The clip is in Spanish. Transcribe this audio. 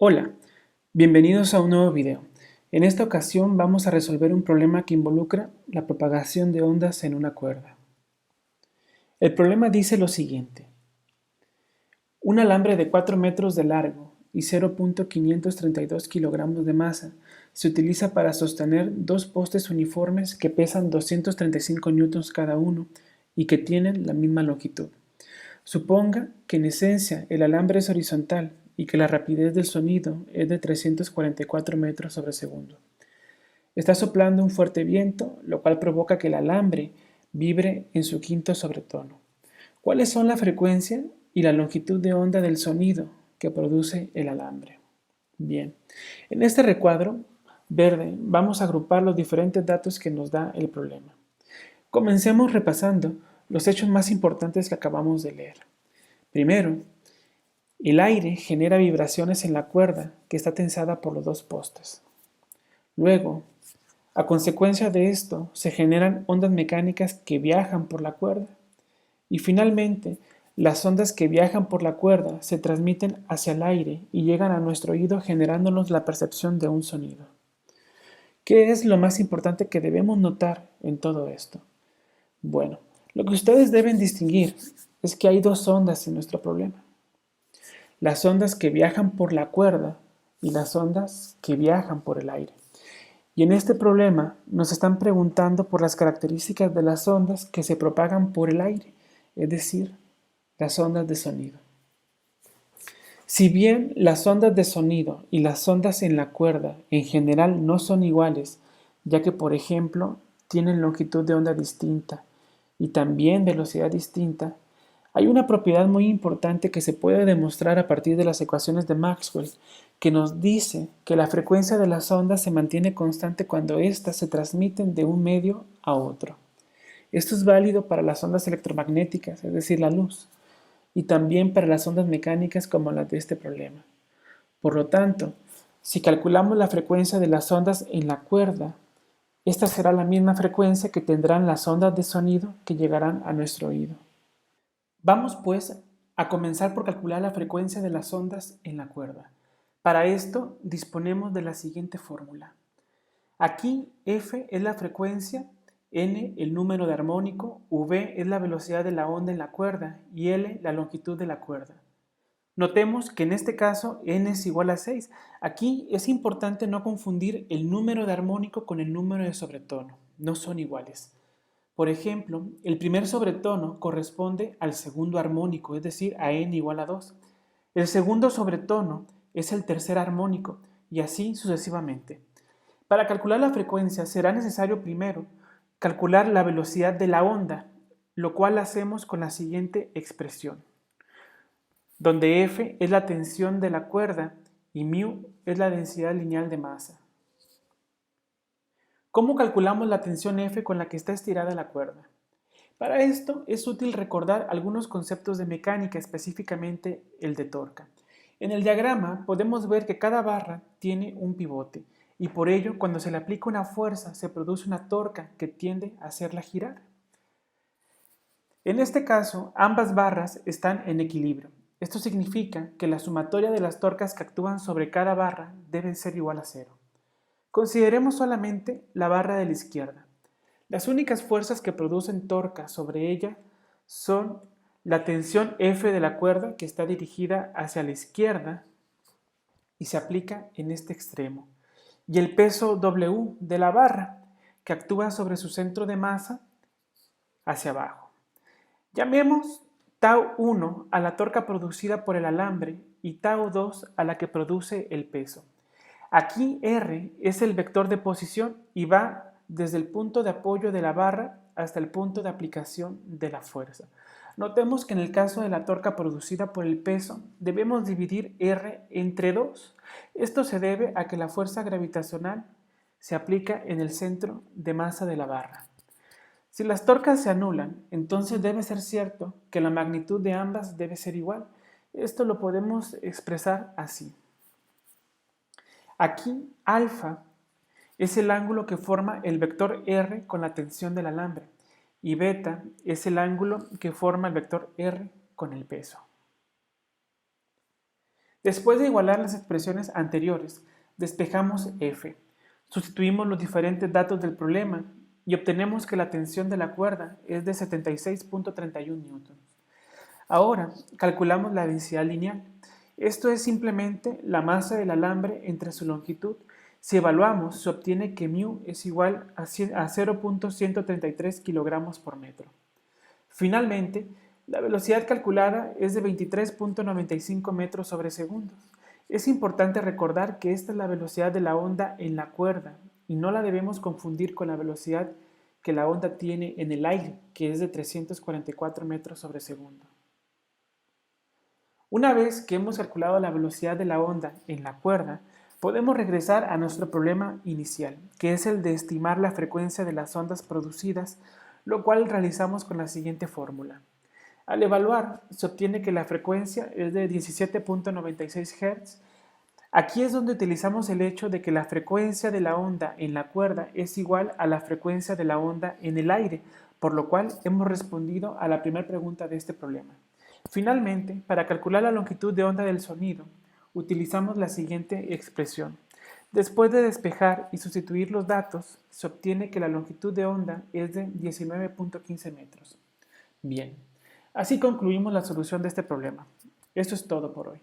Hola, bienvenidos a un nuevo video. En esta ocasión vamos a resolver un problema que involucra la propagación de ondas en una cuerda. El problema dice lo siguiente. Un alambre de 4 metros de largo y 0.532 kilogramos de masa se utiliza para sostener dos postes uniformes que pesan 235 newtons cada uno y que tienen la misma longitud. Suponga que en esencia el alambre es horizontal y que la rapidez del sonido es de 344 metros sobre segundo. Está soplando un fuerte viento, lo cual provoca que el alambre vibre en su quinto sobretono. ¿Cuáles son la frecuencia y la longitud de onda del sonido que produce el alambre? Bien, en este recuadro verde vamos a agrupar los diferentes datos que nos da el problema. Comencemos repasando los hechos más importantes que acabamos de leer. Primero, el aire genera vibraciones en la cuerda que está tensada por los dos postes. Luego, a consecuencia de esto, se generan ondas mecánicas que viajan por la cuerda. Y finalmente, las ondas que viajan por la cuerda se transmiten hacia el aire y llegan a nuestro oído generándonos la percepción de un sonido. ¿Qué es lo más importante que debemos notar en todo esto? Bueno, lo que ustedes deben distinguir es que hay dos ondas en nuestro problema. Las ondas que viajan por la cuerda y las ondas que viajan por el aire. Y en este problema nos están preguntando por las características de las ondas que se propagan por el aire, es decir, las ondas de sonido. Si bien las ondas de sonido y las ondas en la cuerda en general no son iguales, ya que por ejemplo tienen longitud de onda distinta y también velocidad distinta, hay una propiedad muy importante que se puede demostrar a partir de las ecuaciones de Maxwell, que nos dice que la frecuencia de las ondas se mantiene constante cuando éstas se transmiten de un medio a otro. Esto es válido para las ondas electromagnéticas, es decir, la luz, y también para las ondas mecánicas como las de este problema. Por lo tanto, si calculamos la frecuencia de las ondas en la cuerda, esta será la misma frecuencia que tendrán las ondas de sonido que llegarán a nuestro oído. Vamos pues a comenzar por calcular la frecuencia de las ondas en la cuerda. Para esto disponemos de la siguiente fórmula. Aquí F es la frecuencia, N el número de armónico, V es la velocidad de la onda en la cuerda y L la longitud de la cuerda. Notemos que en este caso N es igual a 6. Aquí es importante no confundir el número de armónico con el número de sobretono. No son iguales. Por ejemplo, el primer sobretono corresponde al segundo armónico, es decir, a n igual a 2. El segundo sobretono es el tercer armónico, y así sucesivamente. Para calcular la frecuencia será necesario primero calcular la velocidad de la onda, lo cual hacemos con la siguiente expresión, donde F es la tensión de la cuerda y μ es la densidad lineal de masa. ¿Cómo calculamos la tensión F con la que está estirada la cuerda? Para esto es útil recordar algunos conceptos de mecánica, específicamente el de torca. En el diagrama podemos ver que cada barra tiene un pivote y por ello cuando se le aplica una fuerza se produce una torca que tiende a hacerla girar. En este caso, ambas barras están en equilibrio. Esto significa que la sumatoria de las torcas que actúan sobre cada barra deben ser igual a 0. Consideremos solamente la barra de la izquierda. Las únicas fuerzas que producen torca sobre ella son la tensión F de la cuerda, que está dirigida hacia la izquierda y se aplica en este extremo, y el peso W de la barra, que actúa sobre su centro de masa hacia abajo. Llamemos tau 1 a la torca producida por el alambre y tau 2 a la que produce el peso. Aquí R es el vector de posición y va desde el punto de apoyo de la barra hasta el punto de aplicación de la fuerza. Notemos que en el caso de la torca producida por el peso, debemos dividir R entre 2. Esto se debe a que la fuerza gravitacional se aplica en el centro de masa de la barra. Si las torcas se anulan, entonces debe ser cierto que la magnitud de ambas debe ser igual. Esto lo podemos expresar así. Aquí alfa es el ángulo que forma el vector R con la tensión del alambre y beta es el ángulo que forma el vector R con el peso. Después de igualar las expresiones anteriores, despejamos f, sustituimos los diferentes datos del problema y obtenemos que la tensión de la cuerda es de 76.31 newtons. Ahora, calculamos la densidad lineal. Esto es simplemente la masa del alambre entre su longitud. Si evaluamos, se obtiene que μ es igual a 0.133 kilogramos por metro. Finalmente, la velocidad calculada es de 23.95 metros sobre segundos. Es importante recordar que esta es la velocidad de la onda en la cuerda y no la debemos confundir con la velocidad que la onda tiene en el aire, que es de 344 metros sobre segundo. Una vez que hemos calculado la velocidad de la onda en la cuerda, podemos regresar a nuestro problema inicial, que es el de estimar la frecuencia de las ondas producidas, lo cual realizamos con la siguiente fórmula. Al evaluar, se obtiene que la frecuencia es de 17.96 Hz. Aquí es donde utilizamos el hecho de que la frecuencia de la onda en la cuerda es igual a la frecuencia de la onda en el aire, por lo cual hemos respondido a la primera pregunta de este problema. Finalmente, para calcular la longitud de onda del sonido, utilizamos la siguiente expresión. Después de despejar y sustituir los datos, se obtiene que la longitud de onda es de 19.15 metros. Bien, así concluimos la solución de este problema. Eso es todo por hoy.